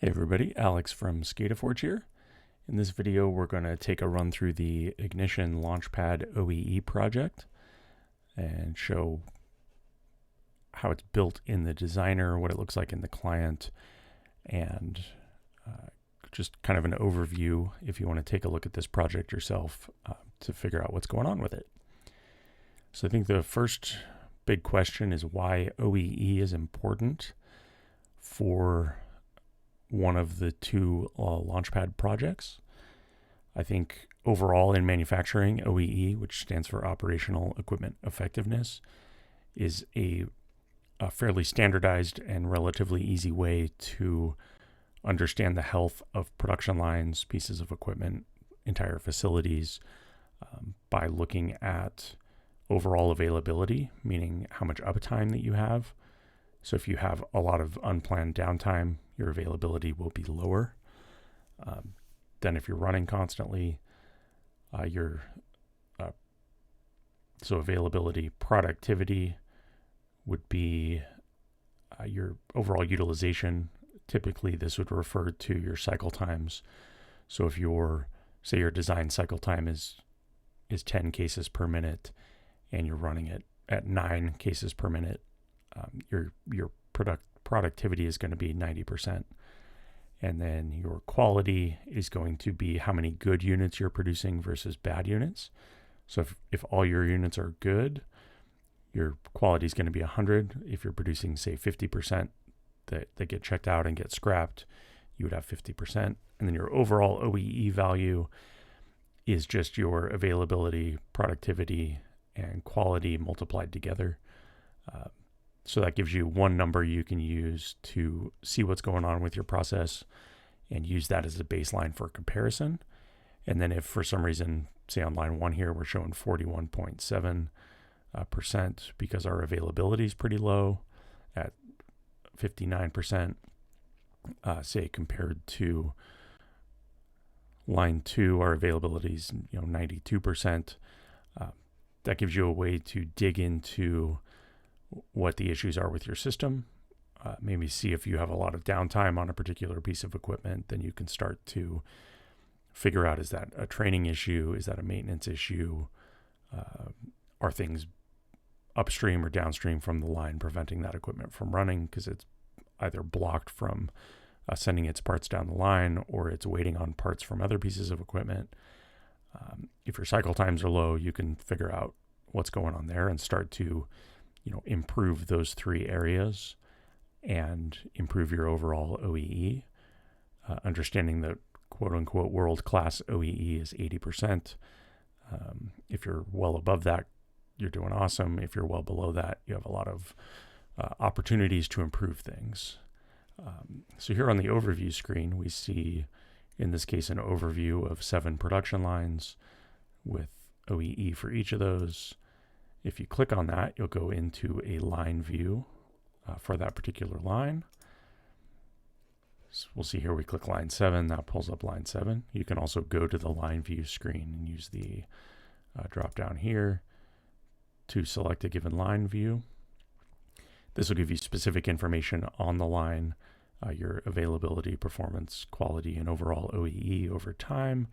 Hey everybody, Alex from SCADA here. In this video, we're going to take a run through the Ignition Launchpad OEE project and show how it's built in the designer, what it looks like in the client, and just kind of an overview if you want to take a look at this project yourself to figure out what's going on with it. So I think the first big question is why OEE is important for one of the two Launchpad projects. I think overall in manufacturing, OEE, which stands for Operational Equipment Effectiveness, is a fairly standardized and relatively easy way to understand the health of production lines, pieces of equipment, entire facilities, by looking at overall availability, meaning how much uptime that you have. So if you have a lot of unplanned downtime, your availability will be lower than if you're running constantly. So availability, productivity would be your overall utilization. Typically, this would refer to your cycle times. So if say your design cycle time is 10 cases per minute and you're running it at 9 cases per minute, your productivity is going to be 90%. And then your quality is going to be how many good units you're producing versus bad units. So if all your units are good, your quality is going to be 100. If you're producing, say, 50% that get checked out and get scrapped, you would have 50%. And then your overall OEE value is just your availability, productivity, and quality multiplied together. So that gives you one number you can use to see what's going on with your process and use that as a baseline for comparison. And then if for some reason, say on line 1 here, we're showing 41.7% because our availability is pretty low at 59%, say compared to line 2, our availability is 92%. That gives you a way to dig into what the issues are with your system. Maybe see if you have a lot of downtime on a particular piece of equipment, then you can start to figure out, is that a training issue? Is that a maintenance issue? Are things upstream or downstream from the line preventing that equipment from running because it's either blocked from sending its parts down the line or it's waiting on parts from other pieces of equipment? If your cycle times are low, you can figure out what's going on there and start to improve those 3 areas and improve your overall OEE. Understanding that quote-unquote world-class OEE is 80%. If you're well above that, you're doing awesome. If you're well below that, you have a lot of opportunities to improve things. So here on the overview screen, we see, in this case, an overview of 7 production lines with OEE for each of those. If you click on that, you'll go into a line view for that particular line. So we'll see here we click line 7, that pulls up line 7. You can also go to the line view screen and use the drop down here to select a given line view. This will give you specific information on the line, your availability, performance, quality, and overall OEE over time,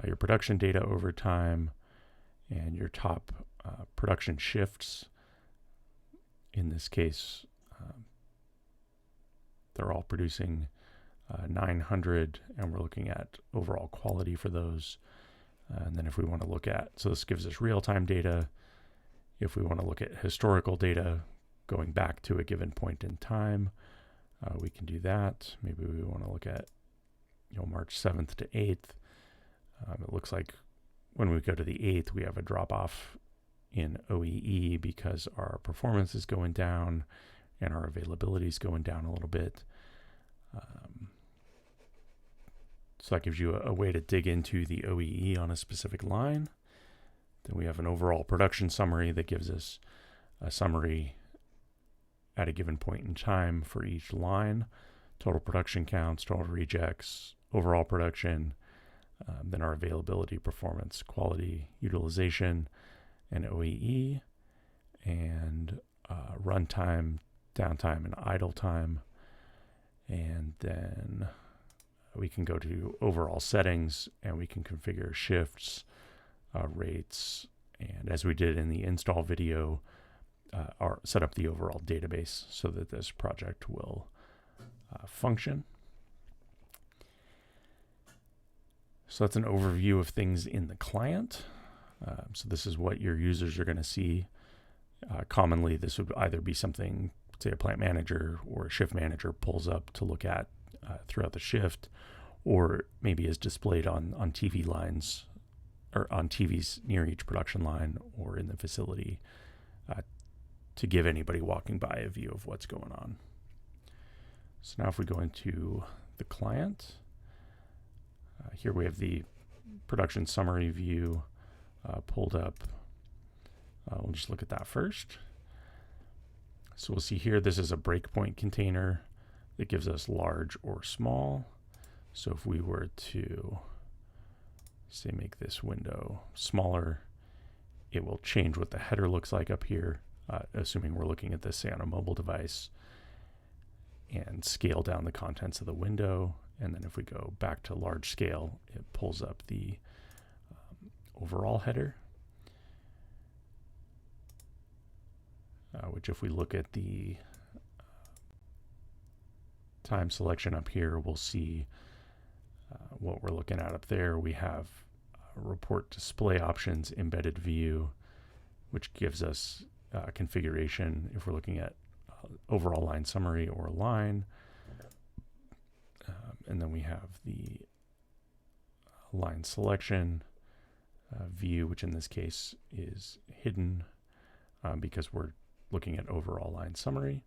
your production data over time, and your top production shifts. In this case, they're all producing 900, and we're looking at overall quality for those. And then if we want to look at, so this gives us real-time data. If we want to look at historical data going back to a given point in time, we can do that. Maybe we want to look at March 7th to 8th. It looks like when we go to the 8th, we have a drop-off in OEE because our performance is going down and our availability is going down a little bit. So that gives you a way to dig into the OEE on a specific line. Then we have an overall production summary that gives us a summary at a given point in time for each line, total production counts, total rejects, overall production, then our availability, performance, quality, utilization, and OEE, and runtime, downtime, and idle time. And then we can go to overall settings and we can configure shifts, rates, and as we did in the install video, set up the overall database so that this project will function. So that's an overview of things in the client. So this is what your users are going to see. Commonly, this would either be something, say a plant manager or a shift manager pulls up to look at throughout the shift, or maybe is displayed on TV lines or on TVs near each production line or in the facility to give anybody walking by a view of what's going on. So now if we go into the client, here we have the production summary view pulled up. We'll just look at that first. So we'll see here, this is a breakpoint container that gives us large or small. So if we were to, say, make this window smaller, it will change what the header looks like up here, assuming we're looking at this, say, on a mobile device, and scale down the contents of the window. And then if we go back to large scale, it pulls up the overall header, which if we look at the time selection up here, we'll see what we're looking at up there. We have report display options, embedded view, which gives us configuration if we're looking at overall line summary or line. And then we have the line selection view, which in this case is hidden because we're looking at overall line summary.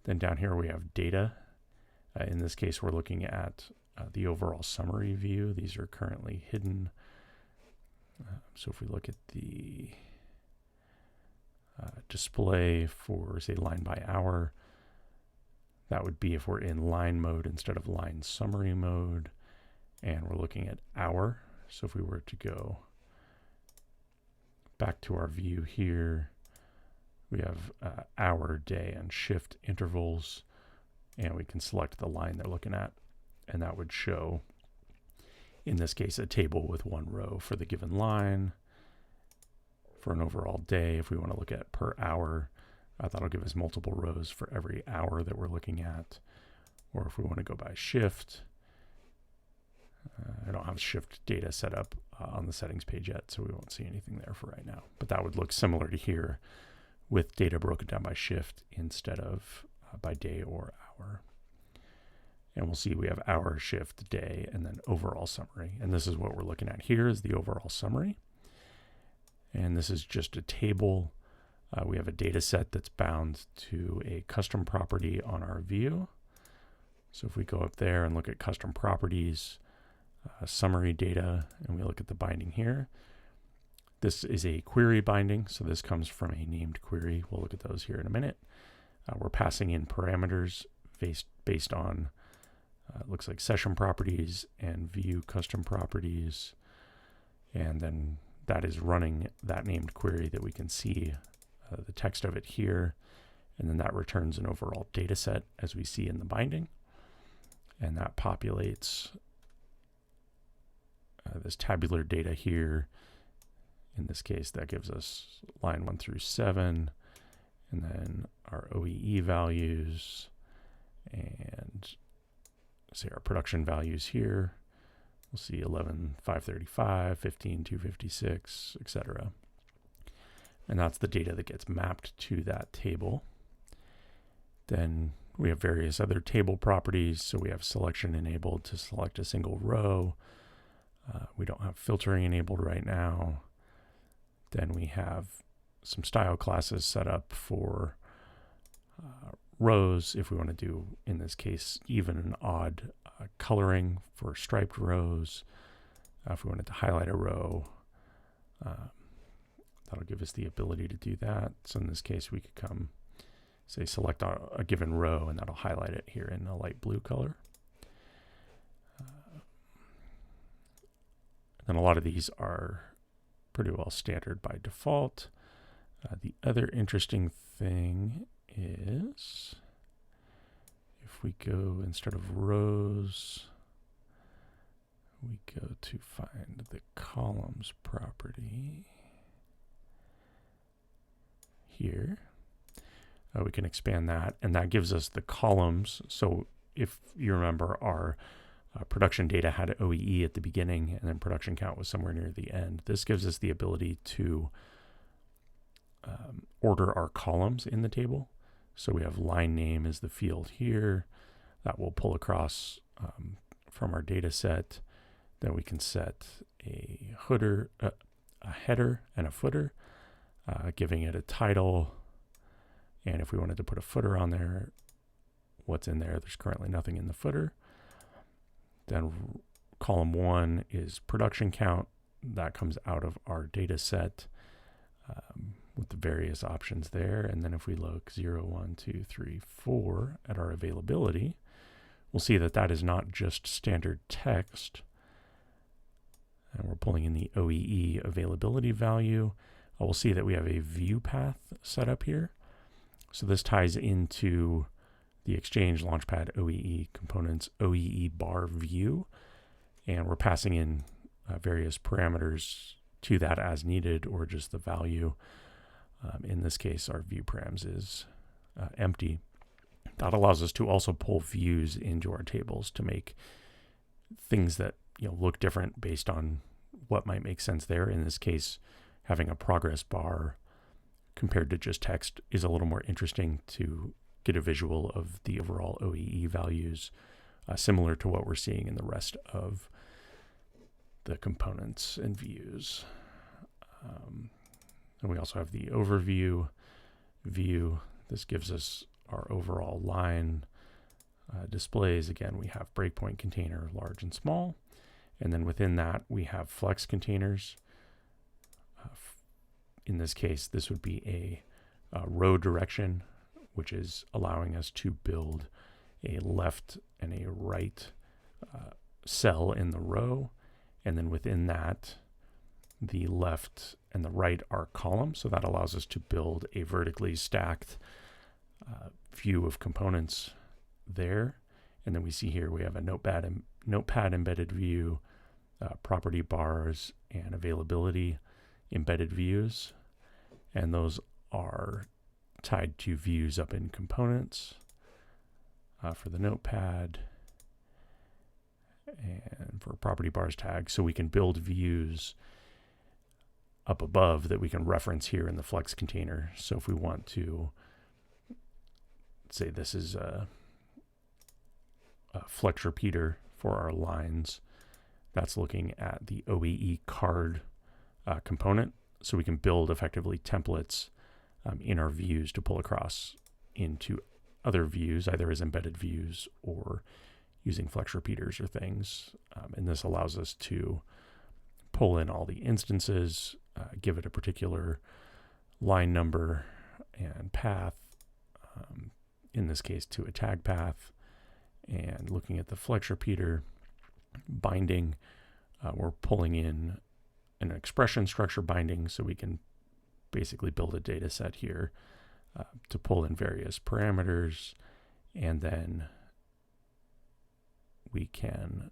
Then down here we have data. In this case, we're looking at the overall summary view. These are currently hidden. So if we look at the display for, say, line by hour, that would be if we're in line mode instead of line summary mode, and we're looking at hour. So if we were to go back to our view here, we have hour, day, and shift intervals, and we can select the line they're looking at, and that would show, in this case, a table with one row for the given line. For an overall day, if we want to look at per hour, that'll give us multiple rows for every hour that we're looking at. Or if we want to go by shift, I don't have shift data set up on the settings page yet, so we won't see anything there for right now. But that would look similar to here with data broken down by shift instead of by day or hour. And we'll see we have hour, shift, day, and then overall summary. And this is what we're looking at here is the overall summary. And this is just a table. We have a data set that's bound to a custom property on our view. So if we go up there and look at custom properties, summary data, and we look at the binding here, this is a query binding. So this comes from a named query. We'll look at those here in a minute. We're passing in parameters based on, looks like session properties and view custom properties. And then that is running that named query that we can see the text of it here. And then that returns an overall data set as we see in the binding. And that populates this tabular data here. In this case, that gives us line 1 through 7, and then our OEE values, and say our production values here. We'll see 11,535, 15,256, etc. And that's the data that gets mapped to that table. Then we have various other table properties. So we have selection enabled to select a single row. We don't have filtering enabled right now. Then we have some style classes set up for rows if we want to do, in this case, even and odd coloring for striped rows. If we wanted to highlight a row, that'll give us the ability to do that. So in this case, we could come, say, select a given row, and that'll highlight it here in a light blue color. And a lot of these are pretty well standard by default. The other interesting thing is if we go, instead of rows, we go to find the columns property here. We can expand that, and that gives us the columns. So if you remember, our production data had OEE at the beginning, and then production count was somewhere near the end. This gives us the ability to order our columns in the table. So we have line name as the field here. That will pull across from our data set. Then we can set a header and a footer, giving it a title. And if we wanted to put a footer on there, what's in there? There's currently nothing in the footer. Then column 1 is production count. That comes out of our data set with the various options there. And then if we look 0, 1, 2, 3, 4 at our availability, we'll see that that is not just standard text. And we're pulling in the OEE availability value. We'll see that we have a view path set up here. So this ties into the Exchange Launchpad OEE components OEE bar view, and we're passing in various parameters to that as needed, or just the value. In this case, our view params is empty. That allows us to also pull views into our tables to make things that look different based on what might make sense there. In this case, having a progress bar compared to just text is a little more interesting to get a visual of the overall OEE values, similar to what we're seeing in the rest of the components and views. And we also have the overview view. This gives us our overall line displays. Again, we have breakpoint container, large and small. And then within that, we have flex containers. In this case, this would be a row direction, which is allowing us to build a left and a right cell in the row. And then within that, the left and the right are columns. So that allows us to build a vertically stacked view of components there. And then we see here we have a notepad embedded view, property bars, and availability embedded views. And those are tied to views up in components for the notepad and for property bars tag. So we can build views up above that we can reference here in the flex container. So if we want to say this is a flex repeater for our lines, that's looking at the OEE card component. So we can build effectively templates in our views to pull across into other views, either as embedded views or using flex repeaters or things. And this allows us to pull in all the instances, give it a particular line number and path, in this case to a tag path. And looking at the flex repeater binding, we're pulling in an expression structure binding, so we can basically build a data set here to pull in various parameters, and then we can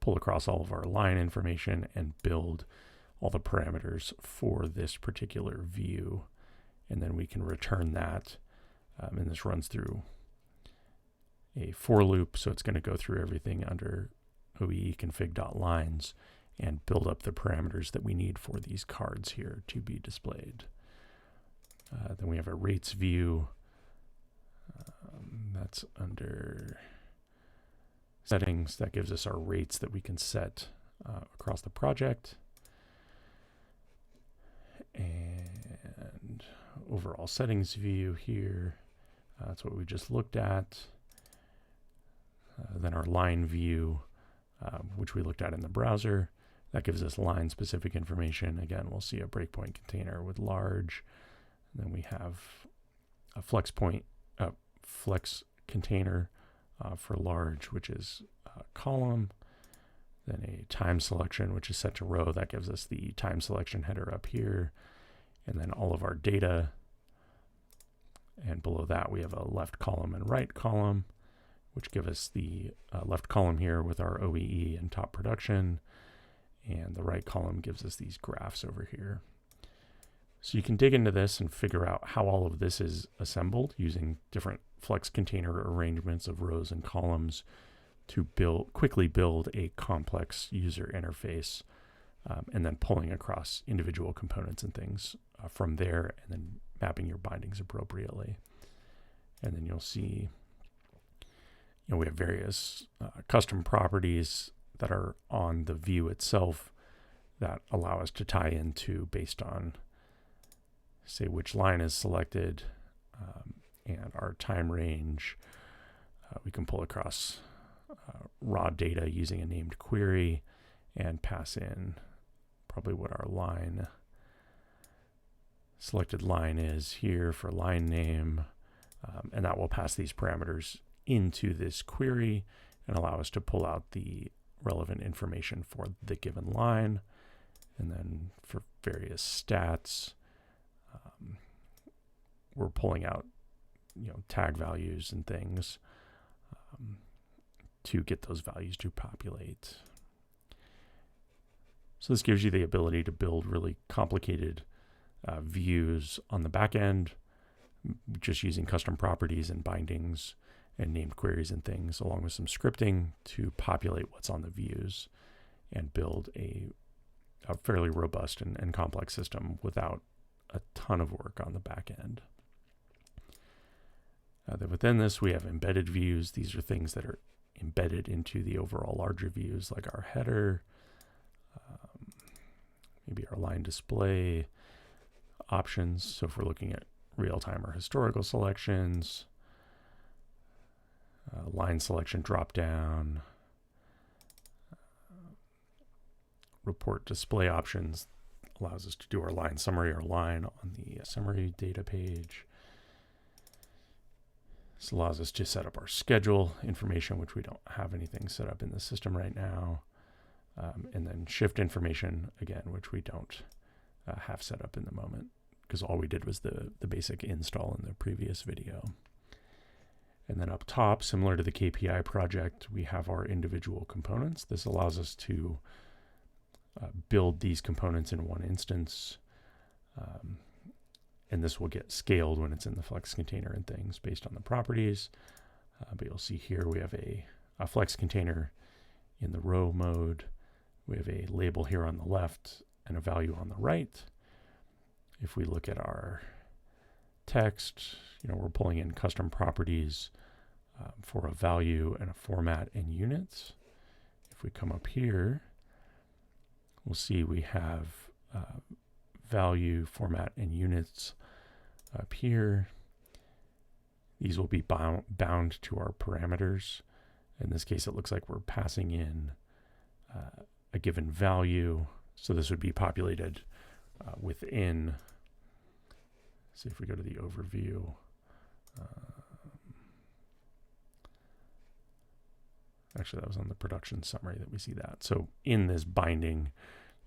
pull across all of our line information and build all the parameters for this particular view, and then we can return that, and this runs through a for loop, so it's going to go through everything under OEE config.lines and build up the parameters that we need for these cards here to be displayed. Then we have a rates view. That's under settings. That gives us our rates that we can set across the project. And overall settings view here. That's what we just looked at. Then our line view, which we looked at in the browser. That gives us line-specific information. Again, we'll see a breakpoint container with large. And then we have a flex container for large, which is a column. Then a time selection, which is set to row. That gives us the time selection header up here. And then all of our data And below that, we have a left column and right column, which give us the left column here with our OEE and top production. And the right column gives us these graphs over here. So you can dig into this and figure out how all of this is assembled using different flex container arrangements of rows and columns to quickly build a complex user interface, and then pulling across individual components and things from there, and then mapping your bindings appropriately. And then you'll see, we have various custom properties that are on the view itself that allow us to tie into based on, say, which line is selected, and our time range. We can pull across raw data using a named query and pass in probably what our selected line is here for line name, and that will pass these parameters into this query and allow us to pull out the relevant information for the given line. And then for various stats, we're pulling out tag values and things to get those values to populate. So this gives you the ability to build really complicated views on the back end, just using custom properties and bindings and named queries and things, along with some scripting to populate what's on the views and build a fairly robust and complex system without a ton of work on the back end. Then within this, we have embedded views. These are things that are embedded into the overall larger views, like our header, maybe our line display options. So if we're looking at real-time or historical selections, line selection drop-down, report display options allows us to do our line summary or line on the summary data page. This allows us to set up our schedule information, which we don't have anything set up in the system right now. And then shift information, again, which we don't have set up in the moment, because all we did was the basic install in the previous video. And then up top, similar to the KPI project, we have our individual components. This allows us to build these components in one instance. And this will get scaled when it's in the flex container and things based on the properties. But you'll see here we have a flex container in the row mode. We have a label here on the left and a value on the right. If we look at our text, we're pulling in custom properties for a value and a format and units. If we come up here, we'll see we have value, format, and units up here. These will be bound to our parameters. In this case, it looks like we're passing in a given value. So this would be populated within, see if we go to the overview. Actually, that was on the production summary that we see that. So in this binding,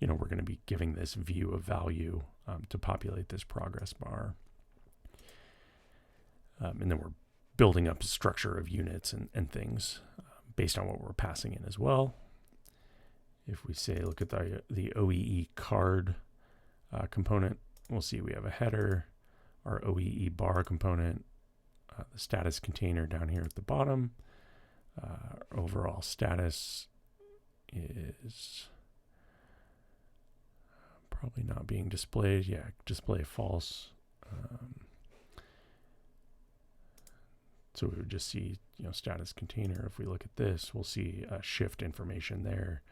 we're going to be giving this view of value to populate this progress bar. And then we're building up a structure of units and things based on what we're passing in as well. If we say, look at the OEE card component, we'll see we have a header, our OEE bar component, the status container down here at the bottom. Overall status is probably not being displayed. Yeah, display false. So we would just see, status container. If we look at this, we'll see shift information there.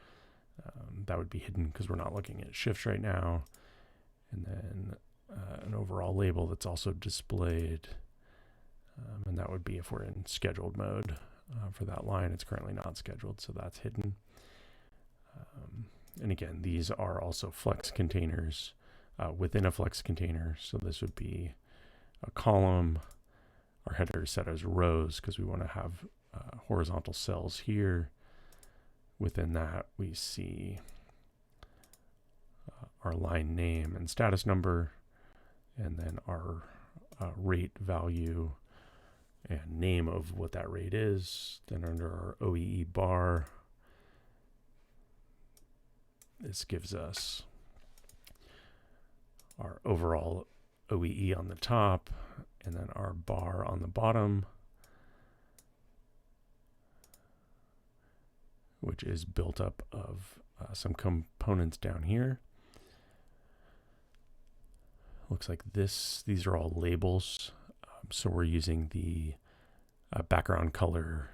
That would be hidden because we're not looking at shifts right now. And then an overall label that's also displayed. And that would be if we're in scheduled mode for that line. It's currently not scheduled, so that's hidden. And again, these are also flex containers within a flex container. So this would be a column. Our header is set as rows because we want to have horizontal cells here. Within that, we see our line name and status number, and then our rate value and name of what that rate is. Then under our OEE bar, this gives us our overall OEE on the top, and then our bar on the bottom, which is built up of some components down here. Looks like this. These are all labels. So we're using the background color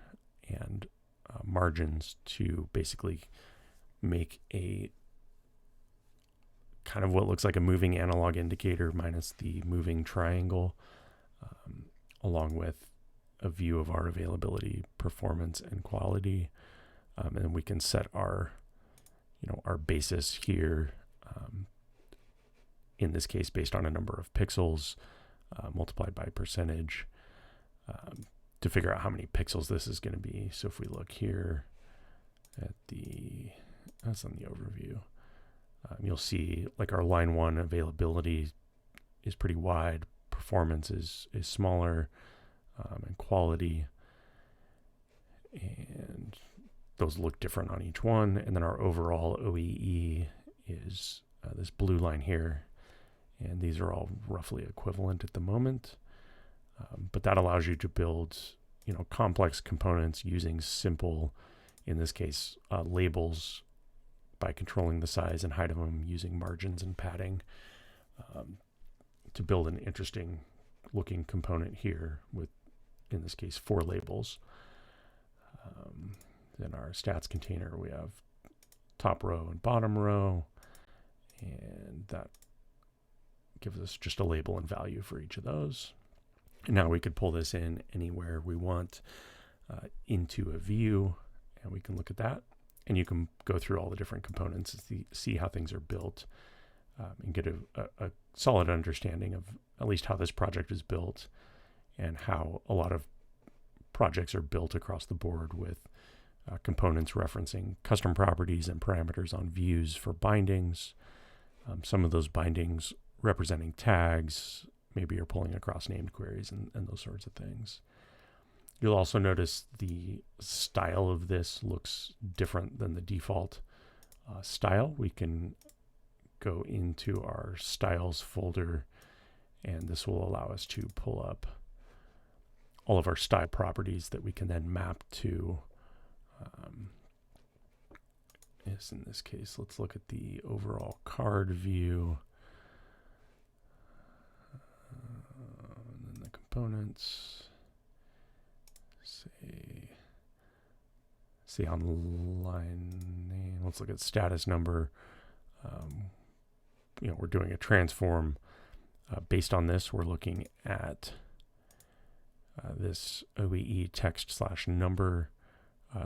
and margins to basically make a kind of what looks like a moving analog indicator minus the moving triangle, along with a view of our availability, performance, and quality. And we can set our, our basis here, in this case, based on a number of pixels multiplied by percentage, to figure out how many pixels this is going to be. So if we look here at that's on the overview, you'll see like our line 1 availability is pretty wide, performance is smaller, and quality, and those look different on each one. And then our overall OEE is this blue line here, and these are all roughly equivalent at the moment. But that allows you to build, complex components using simple, in this case, labels, by controlling the size and height of them, using margins and padding, to build an interesting looking component here with, in this case, 4 labels. Then our stats container, we have top row and bottom row, and that gives us just a label and value for each of those. And now we could pull this in anywhere we want into a view, and we can look at that. And you can go through all the different components and see how things are built, and get a solid understanding of at least how this project is built and how a lot of projects are built across the board, with components referencing custom properties and parameters on views for bindings. Some of those bindings representing tags. Maybe you're pulling across named queries and those sorts of things. You'll also notice the style of this looks different than the default style. We can go into our styles folder, and this will allow us to pull up all of our style properties that we can then map to, in this case, let's look at the overall card view, and then the components. See on line name, let's look at status number. We're doing a transform based on this. We're looking at this OEE text/number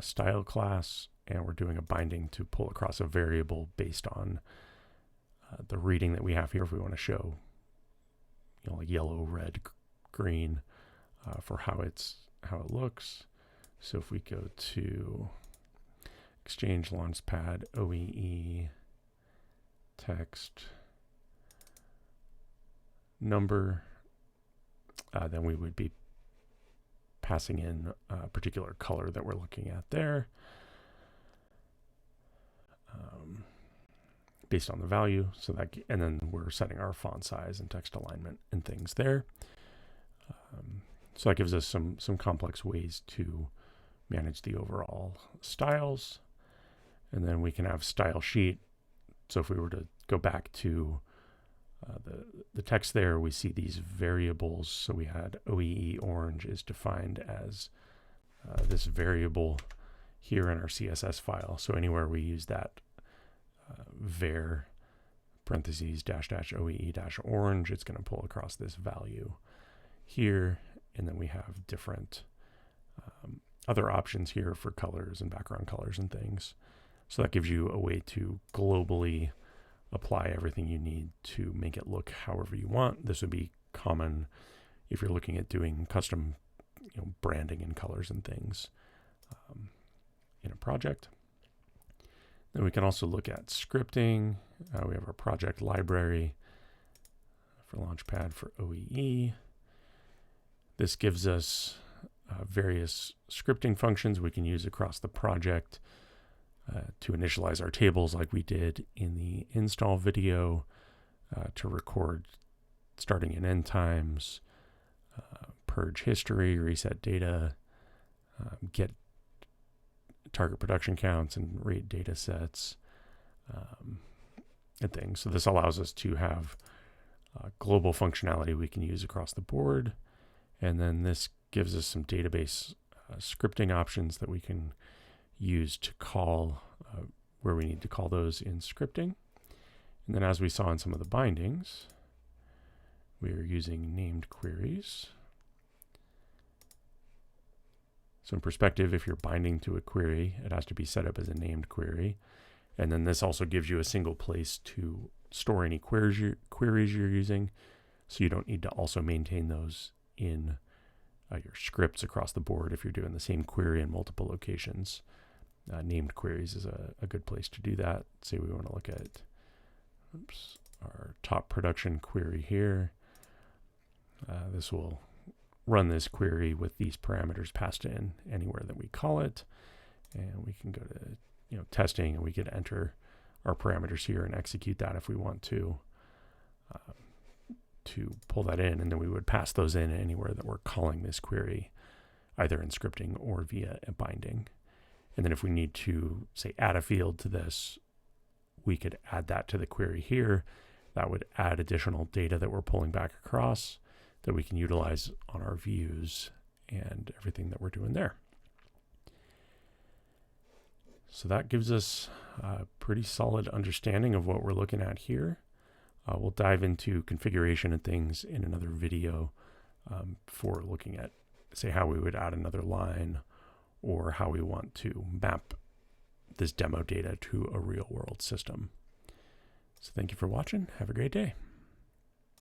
style class, and we're doing a binding to pull across a variable based on the reading that we have here. If we want to show, like yellow, red, green, for how it looks. So if we go to Exchange Launchpad OEE text number, then we would be passing in a particular color that we're looking at there, based on the value. So that, and then we're setting our font size and text alignment and things there. So that gives us some complex ways to manage the overall styles. And then we can have style sheet. So if we were to go back to the text there, we see these variables. So we had OEE orange is defined as this variable here in our CSS file. So anywhere we use that var parentheses dash dash OEE dash orange, it's going to pull across this value here. And then we have different other options here for colors and background colors and things. So that gives you a way to globally apply everything you need to make it look however you want. This would be common if you're looking at doing custom branding and colors and things in a project. Then we can also look at scripting. We have our project library for Launchpad for OEE. This gives us various scripting functions we can use across the project to initialize our tables like we did in the install video, to record starting and end times, purge history, reset data, get target production counts and rate data sets, and things. So this allows us to have global functionality we can use across the board. And then this gives us some database scripting options that we can use to call where we need to call those in scripting. And then as we saw in some of the bindings, we are using named queries. So in perspective, if you're binding to a query, it has to be set up as a named query. And then this also gives you a single place to store any queries you're using, so you don't need to also maintain those in your scripts across the board if you're doing the same query in multiple locations. Named queries is a good place to do that. Say we want to look at our top production query here. This will run this query with these parameters passed in anywhere that we call it. And we can go to testing, and we could enter our parameters here and execute that if we want to pull that in, and then we would pass those in anywhere that we're calling this query, either in scripting or via a binding. And then if we need to, say, add a field to this, we could add that to the query here. That would add additional data that we're pulling back across that we can utilize on our views and everything that we're doing there. So that gives us a pretty solid understanding of what we're looking at here. We'll dive into configuration and things in another video for looking at, say, how we would add another line or how we want to map this demo data to a real world system. So thank you for watching. Have a great day.